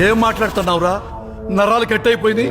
ఏం మాట్లాడుతున్నావురా? నరాలు కట్ అయిపోయింది.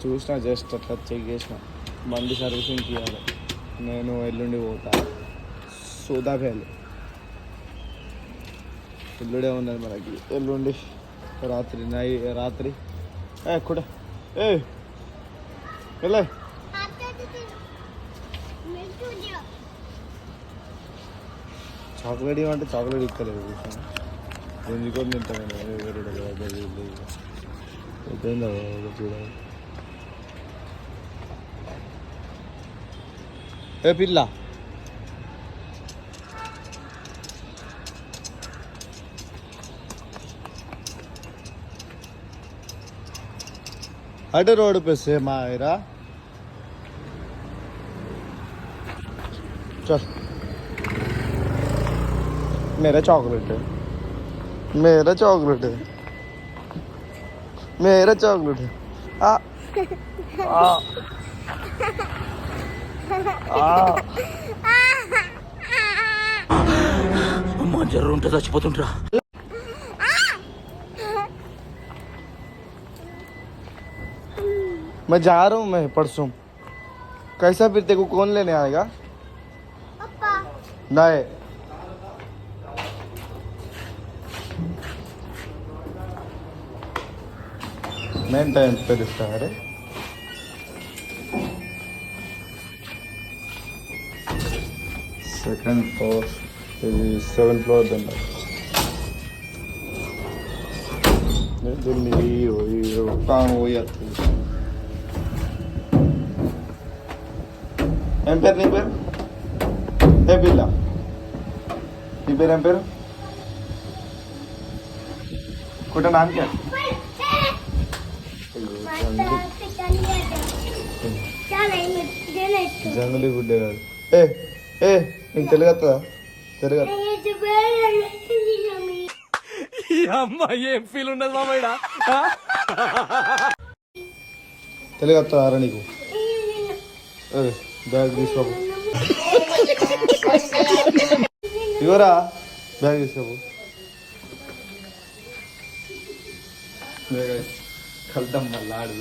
చూసిన జస్ట్ అట్లా చెక్ చేసిన బండి సర్వీసింగ్ చేయాలి. నేను ఎల్లుండి పోతా సోదాపేలు. ఎల్లుడే ఉన్నది మనకి. ఎల్లుండి రాత్రి కూడా వెళ్ళే చాక్లెట్ ఇవ్వంటే చాక్లెట్ ఇక్కలేదు. గుంజుకొని తింటాను చూడాలి. ఏ పిల్ల अरे रोड पे से मायरा चल. मेरा चॉकलेट है, मेरा चॉकलेट है, मेरा चॉकलेट है. आ आ అమ్మా జర్ర ఉంటే చచ్చిపోతుంటరా. मैं जा रहा हूँ. मैं परसों कैसा फिर तेरे को कौन लेने आएगा? पापा. नहीं मेन टाइम पे दिखता है. Second floor 7th floor Delhi काम हो जाती है. एम पेर नहीं पेर है पिल्ला नी पेर एम पेर कोटा नाम क्या జంగులీ గుడ్డే కాదు. ఏ ఏ నీకు తెలుగు వస్తుందా? తెలుగు ఏం ఫీల్ ఉండదు మామయ్య. తెలుగు వస్తుందా నీకు? బ్యాగ్ తీసుకోపు. ఇవరా బ్యాగ్ తీసుకోపు. కలుద్దాం మళ్ళీ ఆడు.